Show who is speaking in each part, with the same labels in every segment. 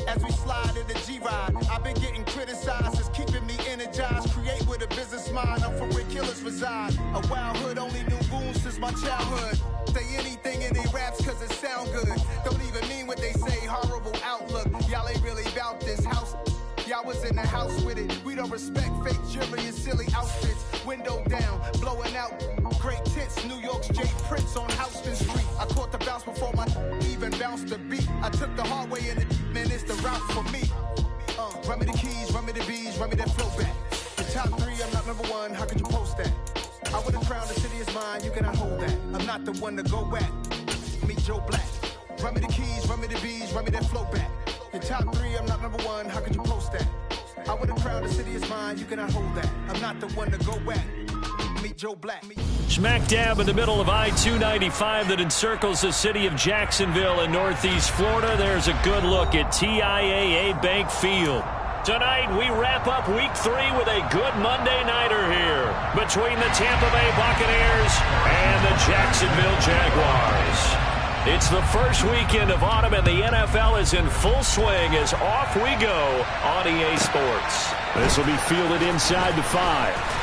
Speaker 1: as we slide in the G-Ride. I've been getting criticized as keeping me energized. Create with a business mind, I'm from where killers reside. A wild hood, only knew goons since my childhood. Say anything in they raps cause it sound good. Don't even mean what they say, horrible outlook. Y'all ain't really about this house. Y'all was in the house with it. We don't respect fake jewelry and silly outfits. Window down, blowing out great tits. New York's J. Prince on Houston Street. I caught the bounce before my even bounced the beat. I took the hard way in it, man, it's the route for me. Run me the keys, run me the bees, run me that flow back. The top 3, I'm not number 1, how could you post that? I would've crowned the city is mine, you cannot hold that. I'm not the one to go back. Meet Joe Black. Run me the keys, run me the bees, run me that flow back. The top 3, I'm not number 1, how could you post that? I would've crowned the city is mine, you cannot hold that. I'm not the one to go back. Meet Joe Black.
Speaker 2: Smack dab in the middle of I-295 that encircles the city of Jacksonville in northeast Florida. There's a good look at TIAA Bank Field. Tonight, we wrap up Week 3 with a good Monday nighter here between the Tampa Bay Buccaneers and the Jacksonville Jaguars. It's the first weekend of autumn, and the NFL is in full swing as off we go on EA Sports. This will be fielded inside the 5.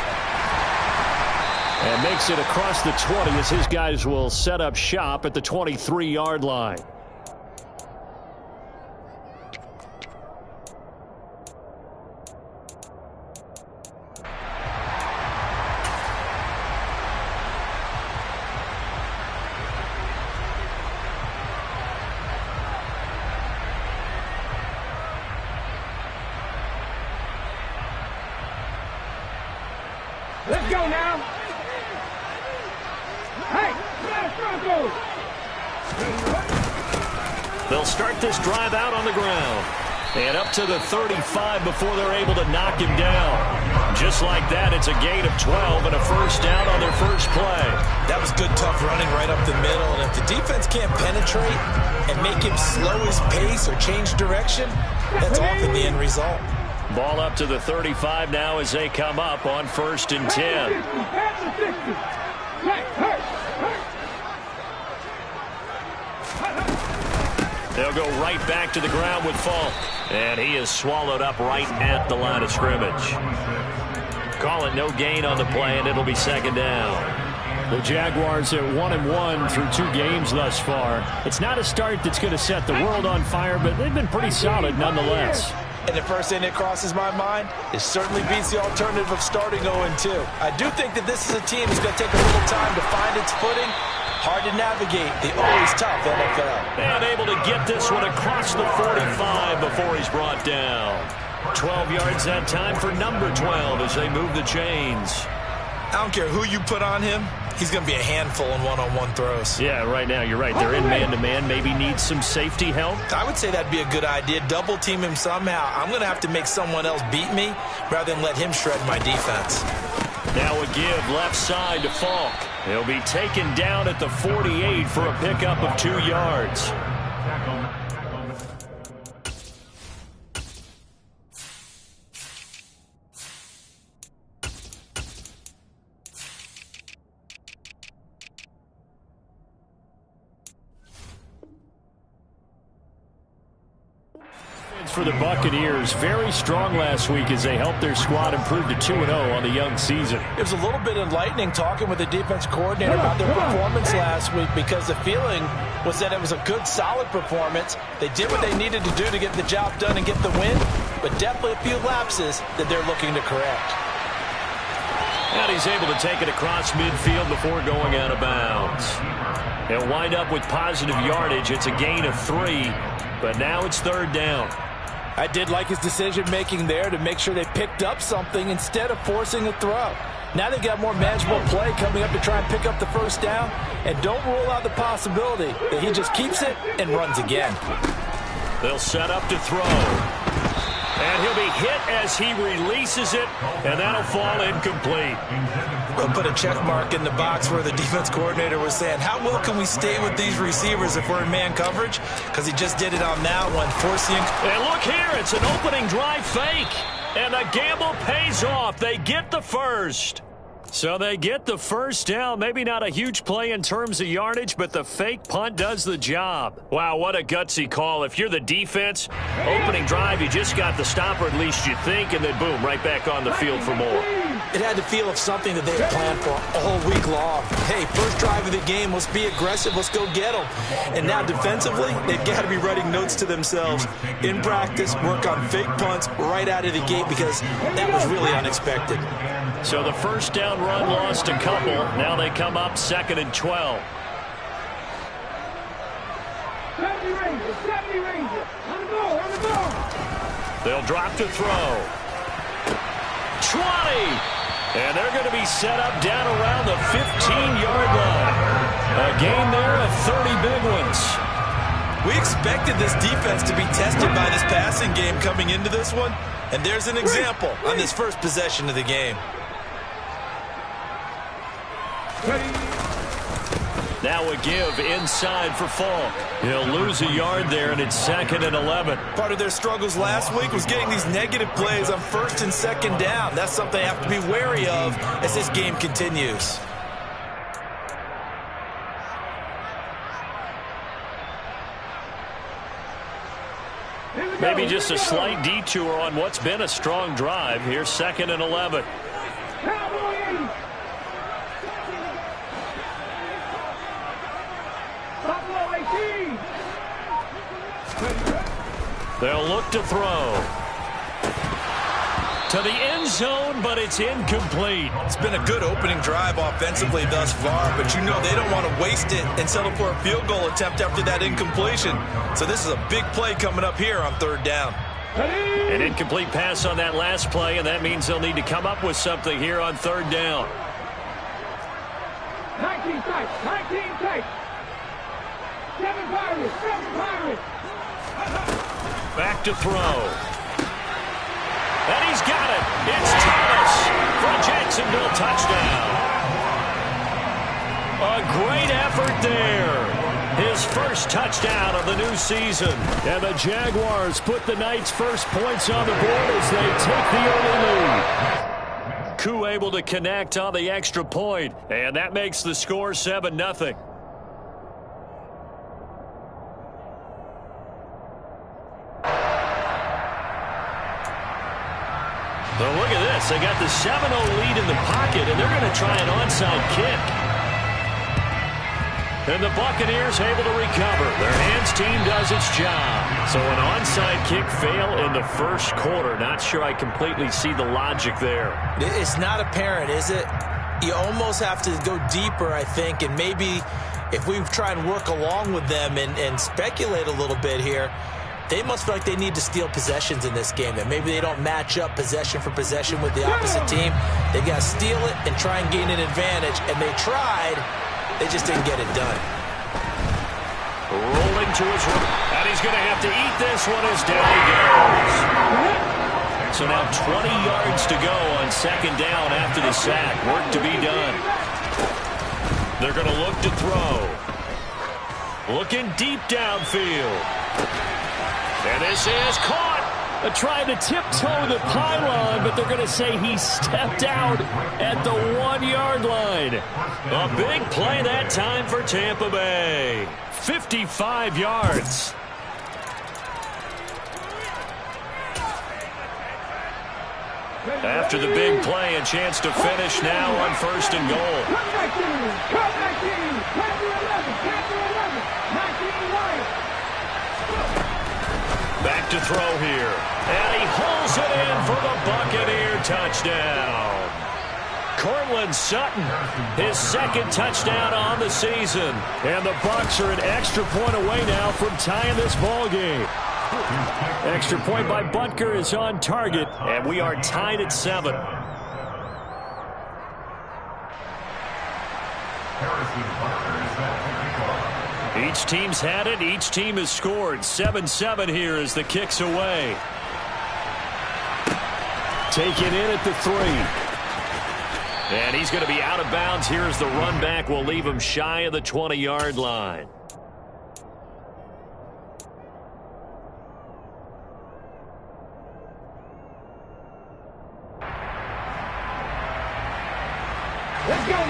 Speaker 2: And makes it across the 20 as his guys will set up shop at the 23-yard line.
Speaker 3: Let's go now. Hey, Broncos.
Speaker 2: They'll start this drive out on the ground. And up to the 35 before they're able to knock him down. Just like that, it's a gain of 12 and a first down on their first play.
Speaker 4: That was good, tough running right up the middle. And if the defense can't penetrate and make him slow his pace or change direction, that's often the end result.
Speaker 2: Ball up to the 35 now as they come up on 1st and 10. They'll go right back to the ground with Falk. And he is swallowed up right at the line of scrimmage. Call it no gain on the play, and it'll be 2nd down.
Speaker 5: The Jaguars at 1-1 through 2 games thus far. It's not a start that's going to set the world on fire, but they've been pretty solid nonetheless.
Speaker 4: And the first thing that crosses my mind, it certainly beats the alternative of starting 0-2. I do think that this is a team that's going to take a little time to find its footing. Hard to navigate the always tough NFL.
Speaker 2: And able to get this one across the 45 before he's brought down. 12 yards that time for number 12 as they move the chains.
Speaker 4: I don't care who you put on him. He's going to be a handful in one-on-one throws.
Speaker 2: Yeah, right now, you're right. They're in man-to-man. Maybe needs some safety help.
Speaker 4: I would say that'd be a good idea. Double team him somehow. I'm going to have to make someone else beat me rather than let him shred my defense.
Speaker 2: Now a give left side to Falk. He'll be taken down at the 48 for a pickup of 2 yards.
Speaker 5: For the Buccaneers, very strong last week as they helped their squad improve to 2-0 on the young season.
Speaker 4: It was a little bit enlightening talking with the defense coordinator about their performance last week because the feeling was that it was a good, solid performance. They did what they needed to do to get the job done and get the win, but definitely a few lapses that they're looking to correct.
Speaker 2: And he's able to take it across midfield before going out of bounds. He'll wind up with positive yardage. It's a gain of 3, but now it's 3rd down.
Speaker 4: I did like his decision-making there to make sure they picked up something instead of forcing a throw. Now they've got more manageable play coming up to try and pick up the first down, and don't rule out the possibility that he just keeps it and runs again.
Speaker 2: They'll set up to throw. And he'll be hit as he releases it, and that'll fall incomplete.
Speaker 4: We'll put a check mark in the box where the defense coordinator was saying, how well can we stay with these receivers if we're in man coverage? Because he just did it on that one, forcing.
Speaker 2: And look here, it's an opening drive fake. And the gamble pays off. They get the first. So they get the first down. Maybe not a huge play in terms of yardage, but the fake punt does the job. Wow, what a gutsy call. If you're the defense, opening drive, you just got the stop, or at least you think, and then boom, right back on the field for more.
Speaker 4: It had the feel of something that they had planned for all week long. Hey, first drive of the game, let's be aggressive, let's go get them. And now defensively, they've got to be writing notes to themselves. In practice, work on fake punts right out of the gate because that was really unexpected.
Speaker 2: So the first down run lost a couple. Now they come up 2nd and 12.
Speaker 3: 70 Rangers. On the ball.
Speaker 2: They'll drop to throw. 20. And they're going to be set up down around the 15-yard line. A gain there of 30 big ones.
Speaker 4: We expected this defense to be tested by this passing game coming into this one. And there's an example on this first possession of the game.
Speaker 2: Now a give inside for Falk. He'll lose a yard there, and it's 2nd and 11.
Speaker 4: Part of their struggles last week was getting these negative plays on 1st and 2nd down. That's something they have to be wary of as this game continues.
Speaker 2: Maybe just a slight detour on what's been a strong drive. Here's 2nd and 11. They'll look to throw. To the end zone, but it's incomplete.
Speaker 4: It's been a good opening drive offensively thus far, but you know they don't want to waste it and settle for a field goal attempt after that incompletion. So this is a big play coming up here on 3rd down.
Speaker 2: An incomplete pass on that last play, and that means they'll need to come up with something here on 3rd down.
Speaker 3: 19 tight. 7 Pirates.
Speaker 2: Back to throw. And he's got it. It's Thomas for a Jacksonville touchdown. A great effort there. His first touchdown of the new season. And the Jaguars put the Knights' first points on the board as they take the early lead. Koo able to connect on the extra point, and that makes the score 7-0. So look at this. They got the 7-0 lead in the pocket, and they're going to try an onside kick. And the Buccaneers able to recover. Their hands team does its job. So an onside kick fail in the first quarter. Not sure I completely see the logic there.
Speaker 4: It's not apparent, is it? You almost have to go deeper, I think, and maybe if we try and work along with them and speculate a little bit here, they must feel like they need to steal possessions in this game. That maybe they don't match up possession for possession with the opposite team. They've got to steal it and try and gain an advantage. And they tried. They just didn't get it done.
Speaker 2: Rolling to his right. And he's going to have to eat this one as down he goes. So now 20 yards to go on 2nd down after the sack. Work to be done. They're going to look to throw. Looking deep downfield. And this is caught.
Speaker 5: They're trying to tiptoe the pylon, but they're going to say he stepped out at the 1-yard line.
Speaker 2: A big play that time for Tampa Bay. 55 yards. After the big play, a chance to finish now on 1st and goal. Back to throw here. And he holds it in for the Buccaneer touchdown. Cortland Sutton, his 2nd touchdown on the season. And the Bucs are an extra point away now from tying this ball game. Extra point by Butker is on target, and we are tied at 7. Each team's had it. Each team has scored. 7-7 here as the kick's away.
Speaker 5: Taken in at the 3.
Speaker 2: And he's going to be out of bounds here as the run back will leave him shy of the 20-yard line.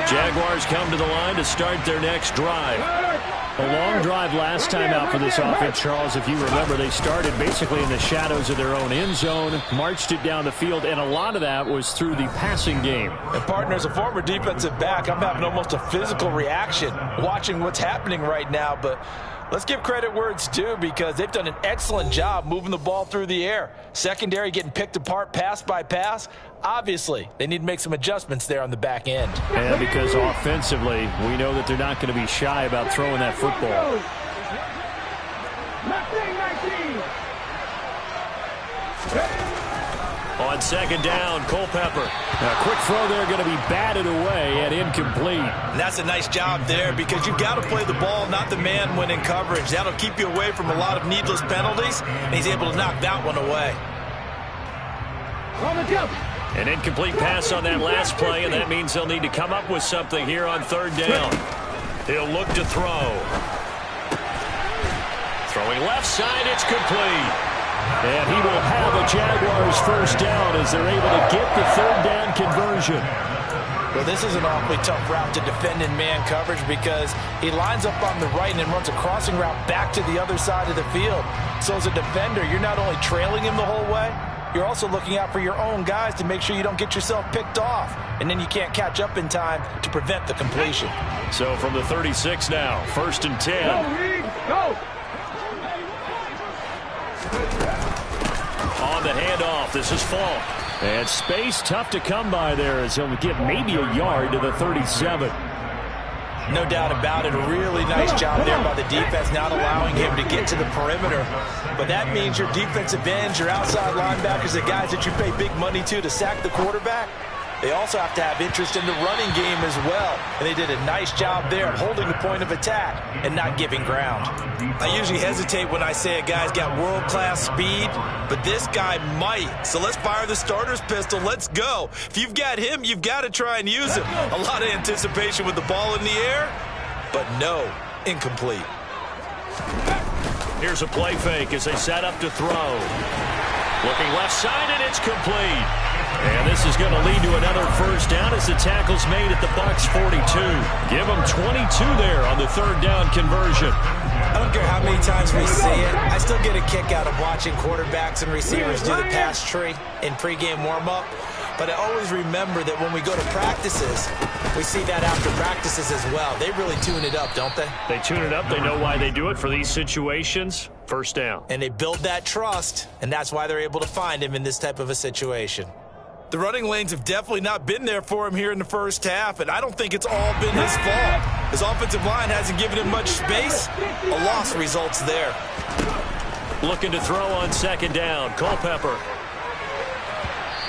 Speaker 2: Jaguars come to the line to start their next drive.
Speaker 5: A long drive last time out for this offense, Charles. If you remember, they started basically in the shadows of their own end zone, marched it down the field, and a lot of that was through the passing game.
Speaker 4: And partner, as a former defensive back, I'm having almost a physical reaction watching what's happening right now. But let's give credit where it's due, because they've done an excellent job moving the ball through the air. Secondary getting picked apart pass by pass. Obviously, they need to make some adjustments there on the back end.
Speaker 5: And because offensively, we know that they're not going to be shy about throwing that football.
Speaker 2: On second down, Culpepper.
Speaker 5: A quick throw there, going to be batted away and incomplete.
Speaker 4: And that's a nice job there, because you've got to play the ball, not the man when in coverage. That'll keep you away from a lot of needless penalties, and he's able to knock that one away.
Speaker 3: On the jump.
Speaker 2: An incomplete pass on that last play, and that means they'll need to come up with something here on third down. He'll look to throw. Throwing left side, it's complete.
Speaker 5: And he will have a Jaguars first down as they're able to get the third down conversion.
Speaker 4: Well, this is an awfully tough route to defend in man coverage, because he lines up on the right and then runs a crossing route back to the other side of the field. So as a defender, you're not only trailing him the whole way, you're also looking out for your own guys to make sure you don't get yourself picked off. And then you can't catch up in time to prevent the completion.
Speaker 2: So from the 36 now, 1st and 10.
Speaker 3: Go, Reed, go.
Speaker 2: On the handoff, this is Falk.
Speaker 5: And space tough to come by there, as he'll get maybe a yard to the 37.
Speaker 4: No doubt about it. A really nice job there by the defense, not allowing him to get to the perimeter. But that means your defensive ends, your outside linebackers, the guys that you pay big money to sack the quarterback, they also have to have interest in the running game as well. And they did a nice job there holding the point of attack and not giving ground. I usually hesitate when I say a guy's got world-class speed, but this guy might. So let's fire the starter's pistol. Let's go. If you've got him, you've got to try and use him. A lot of anticipation with the ball in the air, but no, incomplete.
Speaker 2: Here's a play fake as they set up to throw. Looking left side, and it's complete. And this is going to lead to another first down as the tackle's made at the Bucs 42. Give them 22 there on the third down conversion.
Speaker 4: I don't care how many times we see it. I still get a kick out of watching quarterbacks and receivers do the pass tree in pregame warm-up. But I always remember that when we go to practices, we see that after practices as well. They really tune it up, don't they?
Speaker 2: They tune it up. They know why they do it for these situations. First down.
Speaker 4: And they build that trust, and that's why they're able to find him in this type of a situation. The running lanes have definitely not been there for him here in the first half, and I don't think it's all been his fault. His offensive line hasn't given him much space. A loss results there.
Speaker 2: Looking to throw on second down. Culpepper.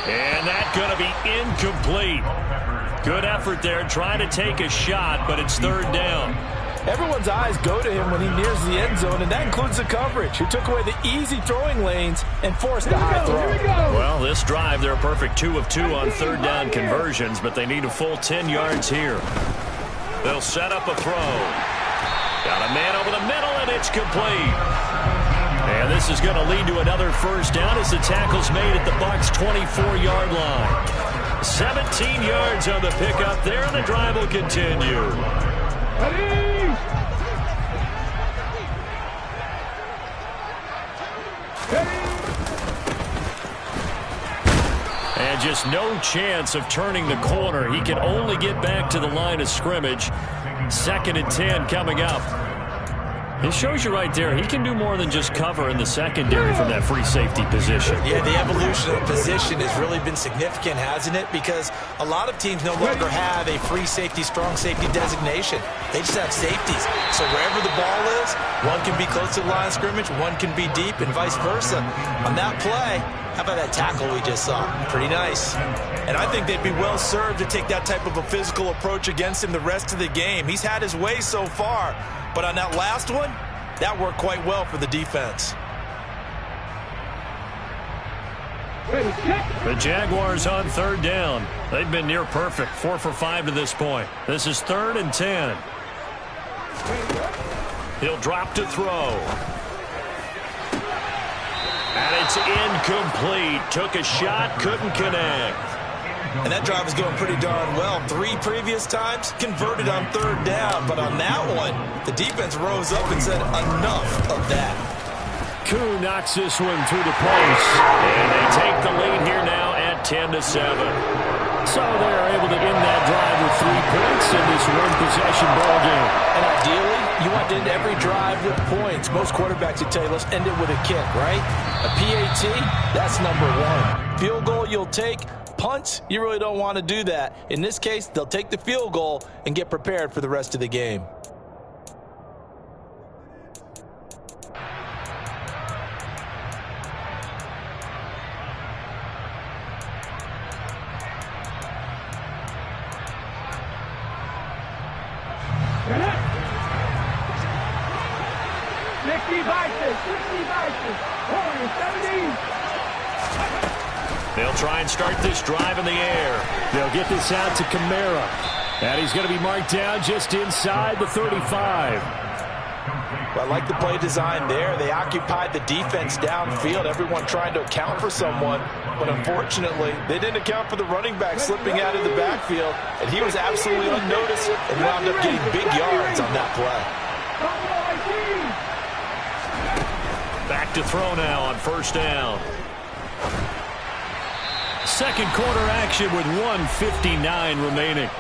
Speaker 2: And that's going to be incomplete. Good effort there, trying to take a shot, but it's third down.
Speaker 4: Everyone's eyes go to him when he nears the end zone, and that includes the coverage, who took away the easy throwing lanes and forced the high throw.
Speaker 2: Well, this drive, they're a perfect 2 of 2 on third down conversions, but they need a full 10 yards here. They'll set up a throw. Got a man over the middle, and it's complete. And this is going to lead to another first down as the tackle's made at the Bucs 24-yard line. 17 yards on the pickup there, and the drive will continue. And just no chance of turning the corner. He can only get back to the line of scrimmage. 2nd and 10 coming up. It shows you right there, he can do more than just cover in the secondary from that free safety position.
Speaker 4: Yeah, the evolution of the position has really been significant, hasn't it? Because a lot of teams no longer have a free safety, strong safety designation. They just have safeties. So wherever the ball is, one can be close to the line of scrimmage, one can be deep, and vice versa. On that play, how about that tackle we just saw? Pretty nice. And I think they'd be well served to take that type of a physical approach against him the rest of the game. He's had his way so far. But on that last one, that worked quite well for the defense.
Speaker 2: The Jaguars on third down. They've been near perfect, 4 for 5 to this point. This is 3rd and 10. He'll drop to throw. And it's incomplete. Took a shot, couldn't connect.
Speaker 4: And that drive was going pretty darn well. 3 previous times, converted on 3rd down. But on that one, the defense rose up and said, enough of that.
Speaker 2: Koo knocks this one through the post. And they take the lead here now at 10-7. So they're able to end that drive with 3 points in this one-possession ball game.
Speaker 4: And ideally, you want to end every drive with points. Most quarterbacks would tell you, let's end it with a kick, right? A PAT, that's number 1. Field goal you'll take. Punts, you really don't want to do that. In this case, they'll take the field goal and get prepared for the rest of the game.
Speaker 2: They'll try and start this drive in the air.
Speaker 5: They'll get this out to Kamara. And he's going to be marked down just inside the 35.
Speaker 4: Well, I like the play design there. They occupied the defense downfield, everyone trying to account for someone. But unfortunately, they didn't account for the running back slipping out of the backfield. And he was absolutely unnoticed and wound up getting big yards on that play.
Speaker 2: Back to throw now on 1st down. Second quarter action with 1:59 remaining.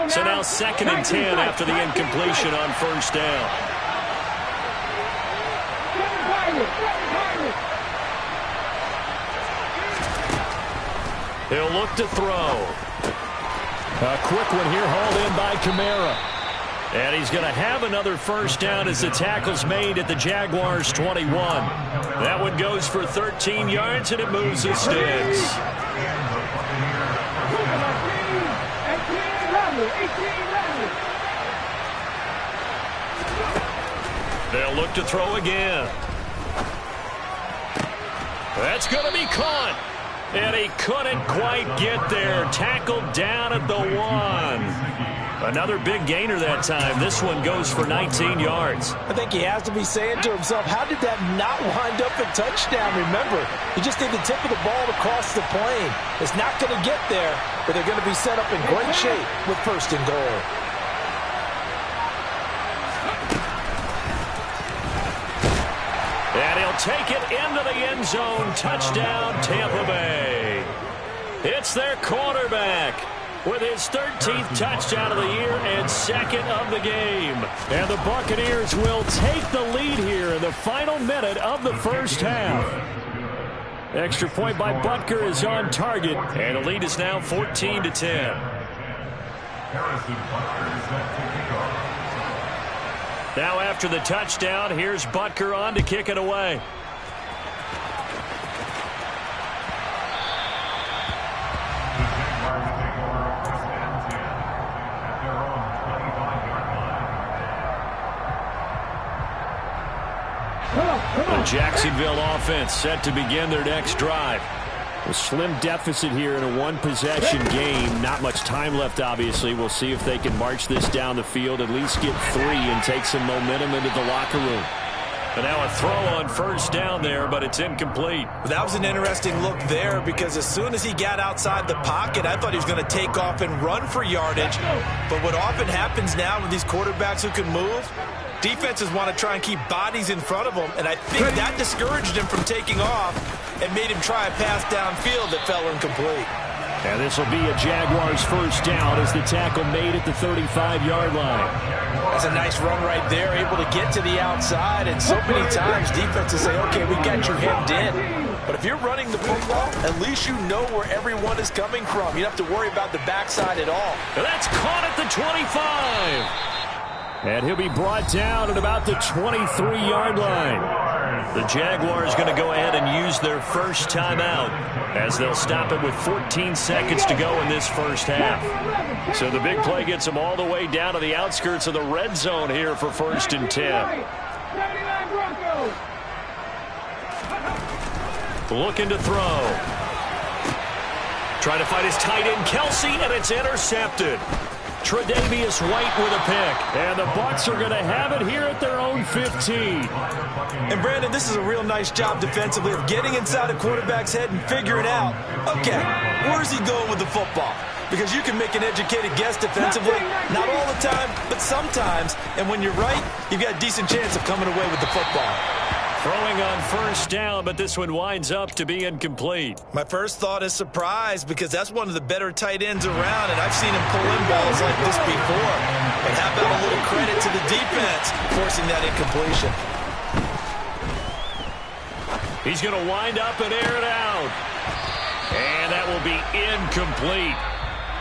Speaker 2: So now 2nd and 10 after the incompletion on 1st down. He'll look to throw.
Speaker 5: A quick one here, hauled in by Kamara.
Speaker 2: And he's going to have another 1st down as the tackle's made at the Jaguars' 21. That one goes for 13 yards, and it moves the sticks. They'll look to throw again. That's going to be caught. And he couldn't quite get there. Tackled down at the 1. Another big gainer that time. This one goes for 19 yards.
Speaker 4: I think he has to be saying to himself, how did that not wind up a touchdown? Remember, he just did the tip of the ball to cross the plane. It's not going to get there, but they're going to be set up in great shape with 1st and goal.
Speaker 2: And he'll take it into the end zone. Touchdown, Tampa Bay. It's their quarterback with his 13th touchdown of the year and 2nd of the game.
Speaker 5: And the Buccaneers will take the lead here in the final minute of the 1st half. Extra point by Butker is on target.
Speaker 2: And the lead is now 14-10. Now after the touchdown, here's Butker on to kick it away. The Jacksonville offense set to begin their next drive.
Speaker 5: A slim deficit here in a one-possession game. Not much time left, obviously. We'll see if they can march this down the field, at least get 3 and take some momentum into the locker room.
Speaker 2: And now a throw on 1st down there, but it's incomplete.
Speaker 4: Well, that was an interesting look there because as soon as he got outside the pocket, I thought he was going to take off and run for yardage. But what often happens now with these quarterbacks who can move, defenses want to try and keep bodies in front of them, and I think that discouraged him from taking off and made him try a pass downfield that fell incomplete.
Speaker 5: And this will be a Jaguars 1st down as the tackle made at the 35-yard line.
Speaker 4: That's a nice run right there, able to get to the outside, and so many times defenses say, okay, we got you hemmed in. But if you're running the football, at least you know where everyone is coming from. You don't have to worry about the backside at all.
Speaker 2: And that's caught at the 25.
Speaker 5: And he'll be brought down at about the 23-yard line.
Speaker 2: The Jaguars going to go ahead and use their first timeout as they'll stop it with 14 seconds to go in this 1st half. So the big play gets them all the way down to the outskirts of the red zone here for 1st and 10. Looking to throw. Trying to find his tight end, Kelsey, and it's intercepted. Tre'Davious White with a pick. And the Bucs are going to have it here at their own 15.
Speaker 4: And, Brandon, this is a real nice job defensively of getting inside a quarterback's head and figuring out, okay, where's he going with the football? Because you can make an educated guess defensively, not all the time, but sometimes. And when you're right, you've got a decent chance of coming away with the football.
Speaker 2: Throwing on first down, but this one winds up to be incomplete.
Speaker 4: My first thought is surprise, because that's one of the better tight ends around, and I've seen him pull in balls like this before. But how about a little credit to the defense forcing that incompletion?
Speaker 2: He's going to wind up and air it out. And that will be incomplete.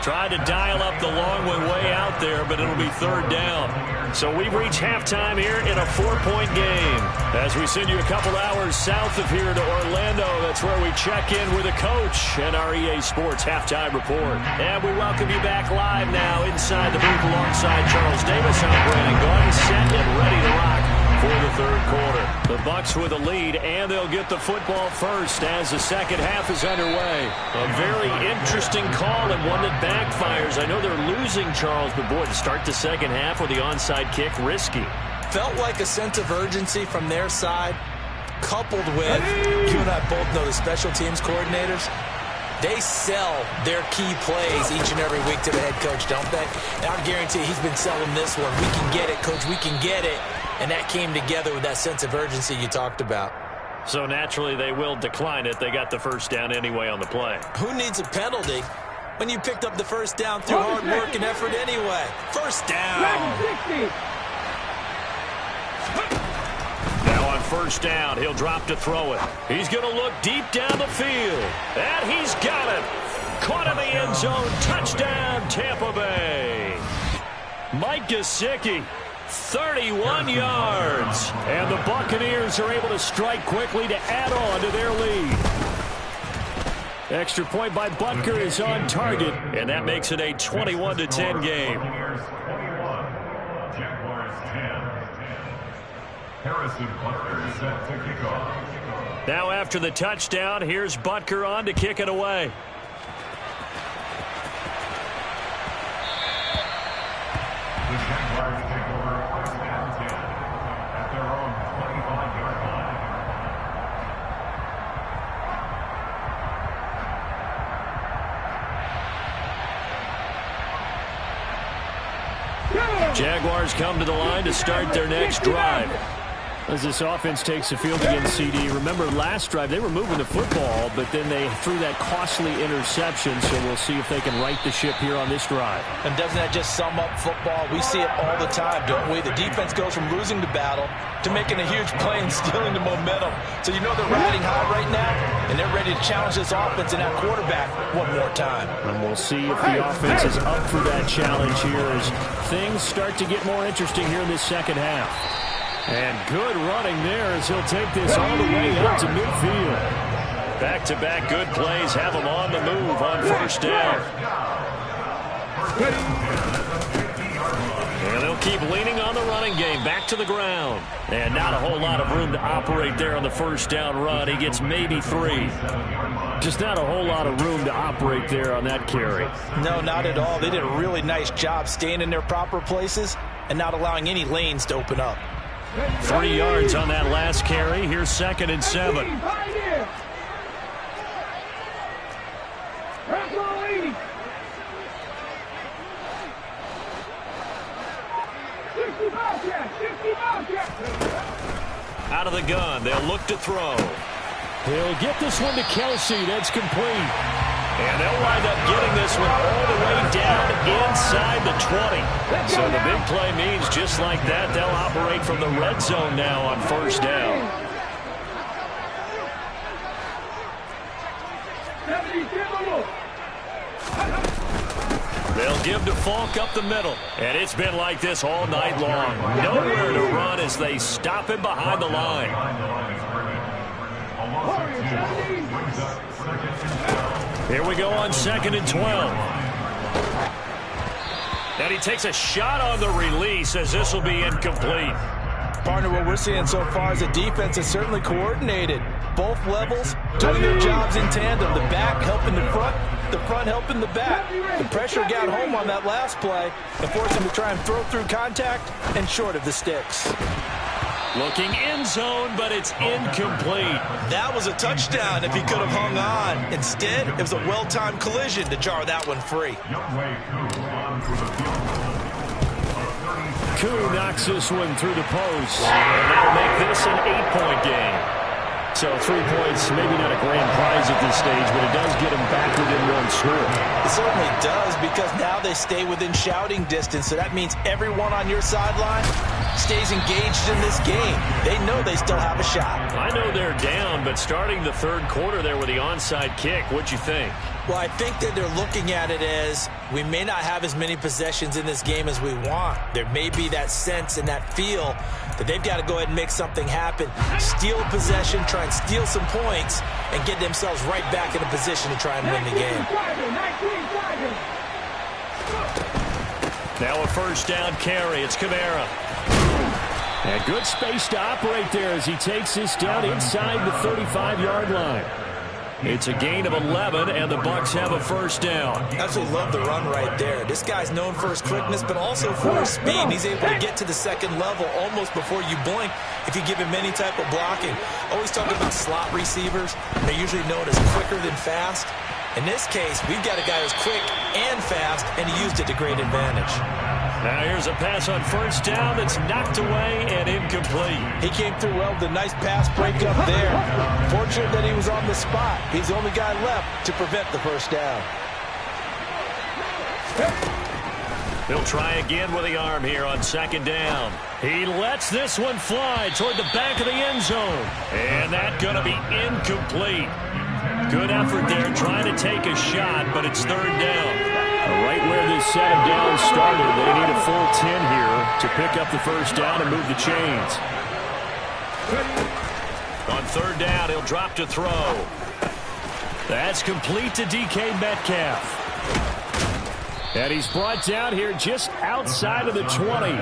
Speaker 2: Tried to dial up the long one way out there, but it'll be third down. So we've reached halftime here in a 4-point game. As we send you a couple hours south of here to Orlando, that's where we check in with the coach and our EA Sports Halftime Report. And we welcome you back live now inside the booth alongside Charles Davis. I'm Brandon Gordon, set and ready to rock for the third quarter. The Bucs with a lead, and they'll get the football first as the second half is underway. A very interesting call and one that backfires. I know they're losing, Charles, but boy, to start the second half with the onside kick, risky.
Speaker 4: Felt like a sense of urgency from their side, coupled with, you and I both know the special teams coordinators, they sell their key plays each and every week to the head coach, don't they? And I guarantee he's been selling this one. We can get it, coach, we can get it. And that came together with that sense of urgency you talked about.
Speaker 2: So naturally they will decline it. They got the first down anyway on the play.
Speaker 4: Who needs a penalty when you picked up the first down through hard work and effort anyway? First down.
Speaker 2: Now on first down, he'll drop to throw it. He's going to look deep down the field. And he's got it. Caught in the end zone. Touchdown, Tampa Bay. Mike Gesicki. 31 yards. And the Buccaneers are able to strike quickly to add on to their lead. Extra point by Butker is on target, and that makes it a 21-10 game. Now after the touchdown, here's Butker on to kick it away. Jaguars come to the line to start their next drive. As this offense takes the field against CD, remember last drive they were moving the football, but then they threw that costly interception, so we'll see if they can right the ship here on this drive.
Speaker 4: And doesn't that just sum up football? We see it all the time, don't we? The defense goes from losing the battle to making a huge play and stealing the momentum. So you know they're riding high right now, and they're ready to challenge this offense and that quarterback one more time.
Speaker 2: And we'll see if the offense is up for that challenge here as things start to get more interesting here in this second half. And good running there as he'll take this all the way up to midfield. Back-to-back good plays have him on the move on first down. And they'll keep leaning on the running game. Back to the ground. And not a whole lot of room to operate there on the first down run. He gets maybe 3. Just not a whole lot of room to operate there on that carry.
Speaker 4: No, not at all. They did a really nice job staying in their proper places and not allowing any lanes to open up.
Speaker 2: 3 yards on that last carry. Here's 2nd and 7. Out of the gun. They'll look to throw. He'll get this one to Kelsey. That's complete. And they'll wind up getting this one all the way down inside the 20. So the big play means just like that, they'll operate from the red zone now on first down. They'll give to Falk up the middle. And it's been like this all night long. Nowhere to run as they stop him behind the line. Here we go on 2nd and 12. And he takes a shot on the release as this will be incomplete.
Speaker 4: Partner, what we're seeing so far is the defense is certainly coordinated. Both levels doing their jobs in tandem. The back helping the front, the front helping the back. The pressure got home on that last play and forced him to try and throw through contact and short of the sticks.
Speaker 2: Looking end zone, but it's incomplete.
Speaker 4: That was a touchdown if he could have hung on. Instead, it was a well-timed collision to jar that one free.
Speaker 2: Koo knocks this one through the post, and that'll make this an 8-point game. So 3 points, maybe not a grand prize at this stage, but it does get them back within one score.
Speaker 4: It certainly does, because now they stay within shouting distance, so that means everyone on your sideline stays engaged in this game. They know they still have a shot.
Speaker 2: I know they're down, but starting the third quarter there with the onside kick, what'd you think?
Speaker 4: Well, I think that they're looking at it as we may not have as many possessions in this game as we want. There may be that sense and that feel that they've got to go ahead and make something happen. Steal a possession, try and steal some points, and get themselves right back in a position to try and win the game.
Speaker 2: Now a first down carry. It's Kamara. And good space to operate there as he takes this down inside the 35-yard line. It's a gain of 11, and the Bucs have a first down.
Speaker 4: Absolutely love the run right there. This guy's known for his quickness, but also for his speed. He's able to get to the second level almost before you blink if you give him any type of blocking. Always talk about slot receivers. They're usually known as quicker than fast. In this case, we've got a guy who's quick and fast, and he used it to great advantage.
Speaker 2: Now here's a pass on first down that's knocked away and incomplete.
Speaker 4: He came through well with a nice pass breakup there. Fortunate that he was on the spot. He's the only guy left to prevent the first down.
Speaker 2: He'll try again with the arm here on second down. He lets this one fly toward the back of the end zone. And that's going to be incomplete. Good effort there trying to take a shot, but it's third down. Right where this set of downs started, they need a full 10 here to pick up the first down and move the chains. On third down, he'll drop to throw. That's complete to DK Metcalf. And he's brought down here just outside of the 20.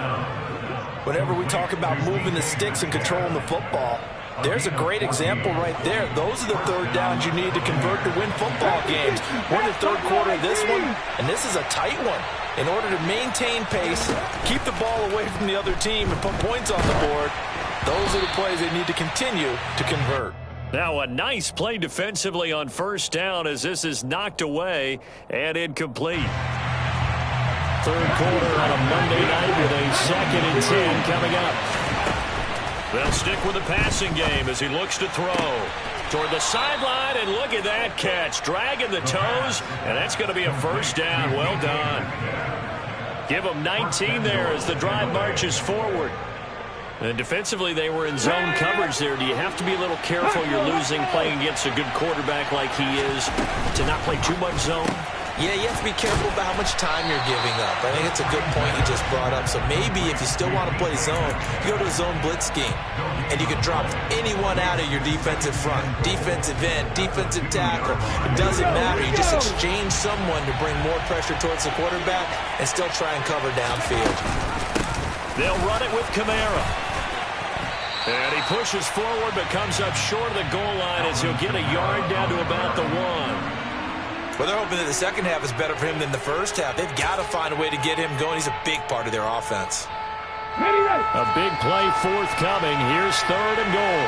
Speaker 4: Whenever we talk about moving the sticks and controlling the football, there's a great example right there. Those are the third downs you need to convert to win football games. We're in the third quarter of this one, and this is a tight one. In order to maintain pace, keep the ball away from the other team, and put points on the board, those are the plays they need to continue to convert.
Speaker 2: Now a nice play defensively on first down as this is knocked away and incomplete. Third quarter on a Monday night with a 2nd and 10 coming up. They'll stick with the passing game as he looks to throw toward the sideline, and look at that catch. Dragging the toes, and that's going to be a first down. Well done. Give them 19 there as the drive marches forward. And defensively, they were in zone coverage there. Do you have to be a little careful? You're losing playing against a good quarterback like he is to not play too much zone?
Speaker 4: Yeah, you have to be careful about how much time you're giving up. I think it's a good point you just brought up. So maybe if you still want to play zone, you go to a zone blitz scheme. And you can drop anyone out of your defensive front. Defensive end, defensive tackle. It doesn't matter. You just exchange someone to bring more pressure towards the quarterback and still try and cover downfield.
Speaker 2: They'll run it with Kamara. And he pushes forward but comes up short of the goal line as he'll get a yard down to about the 1.
Speaker 4: Well, they're hoping that the second half is better for him than the first half. They've got to find a way to get him going. He's a big part of their offense.
Speaker 2: A big play forthcoming. Here's third and goal.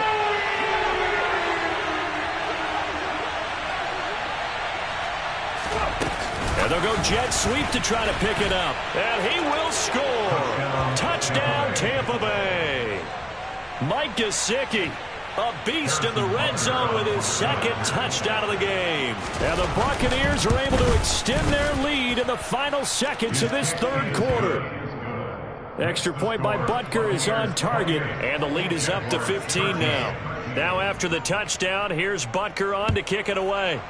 Speaker 2: And they'll go jet sweep to try to pick it up. And he will score. Touchdown, Tampa Bay. Mike Gesicki, a beast in the red zone with his 2nd touchdown of the game. And the Buccaneers are able to extend their lead in the final seconds of this third quarter. Extra point by Butker is on target, and the lead is up to 15 now. Now after the touchdown, here's Butker on to kick it away.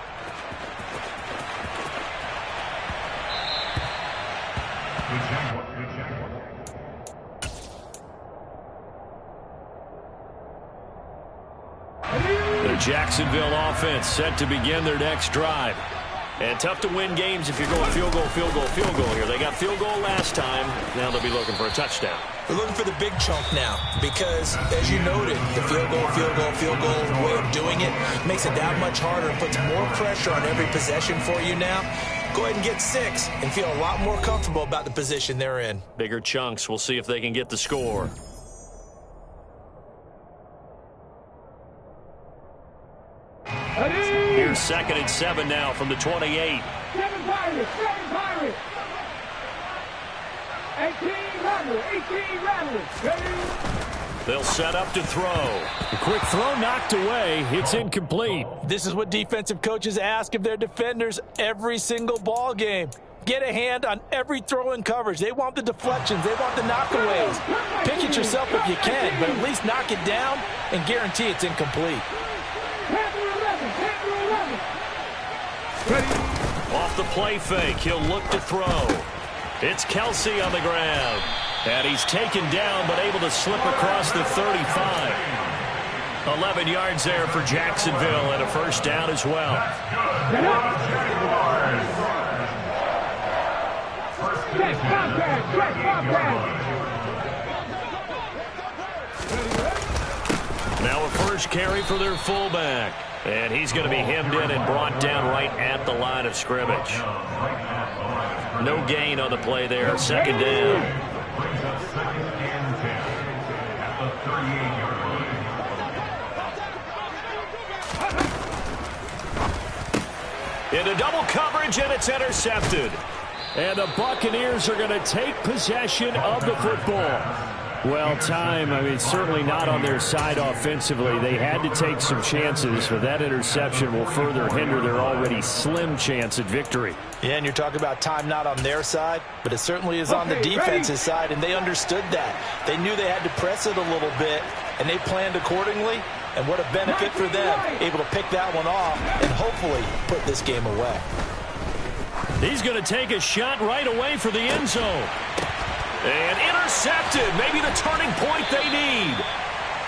Speaker 2: The Jacksonville offense set to begin their next drive. And tough to win games if you're going field goal, field goal, field goal here. They got field goal last time. Now they'll be looking for a touchdown.
Speaker 4: We're looking for the big chunk now because, as you noted, the field goal, field goal, field goal way of doing it makes it that much harder and puts more pressure on every possession for you now. Go ahead and get 6 and feel a lot more comfortable about the position they're in.
Speaker 2: Bigger chunks. We'll see if they can get the score. Here's 2nd and 7 now from the 28.
Speaker 3: 7 Pirates, 7 Pirates. 18 Rattlers, ready.
Speaker 2: They'll set up to throw.
Speaker 5: A quick throw knocked away. It's incomplete.
Speaker 4: This is what defensive coaches ask of their defenders every single ball game. Get a hand on every throw in coverage. They want the deflections. They want the knockaways. Pick it yourself if you can, but at least knock it down and guarantee it's incomplete.
Speaker 2: Off the play fake, he'll look to throw. It's Kelsey on the ground. And he's taken down, but able to slip across the 35. 11 yards there for Jacksonville, and a first down as well. Now a first carry for their fullback. And he's going to be hemmed in and brought down right at the line of scrimmage. No gain on the play there. 2nd down. Into double coverage, and it's intercepted.
Speaker 5: And the Buccaneers are going to take possession of the football. Well, certainly not on their side offensively. They had to take some chances, but that interception will further hinder their already slim chance at victory.
Speaker 4: Yeah, and you're talking about time not on their side, but it certainly is on the defense's side, and they understood that. They knew they had to press it a little bit, and they planned accordingly, and what a benefit for them, able to pick that one off and hopefully put this game away.
Speaker 2: He's going to take a shot right away for the end zone. And intercepted, maybe the turning point they need.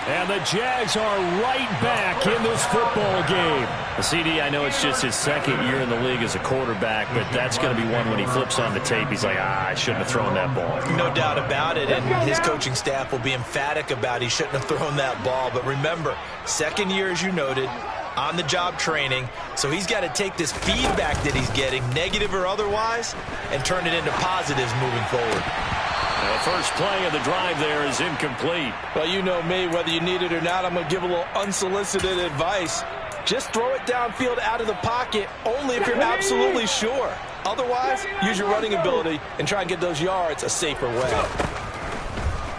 Speaker 5: And the Jags are right back in this football game.
Speaker 2: CD, I know it's just his 2nd year in the league as a quarterback, but that's going to be one when he flips on the tape. He's like, I shouldn't have thrown that ball.
Speaker 4: No doubt about it, and his coaching staff will be emphatic about he shouldn't have thrown that ball. But remember, 2nd year, as you noted, on-the-job training, so he's got to take this feedback that he's getting, negative or otherwise, and turn it into positives moving forward.
Speaker 2: The first play of the drive there is incomplete.
Speaker 4: Well, you know me, whether you need it or not, I'm going to give a little unsolicited advice. Just throw it downfield out of the pocket, only if you're absolutely sure. Otherwise, use your running ability and try and get those yards a safer way.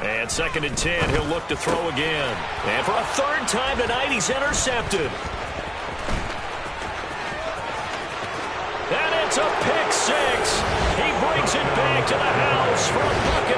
Speaker 2: And 2nd and 10, he'll look to throw again. And for a 3rd time tonight, he's intercepted. And it's a pick 6. He brings it back to the house for a bucket.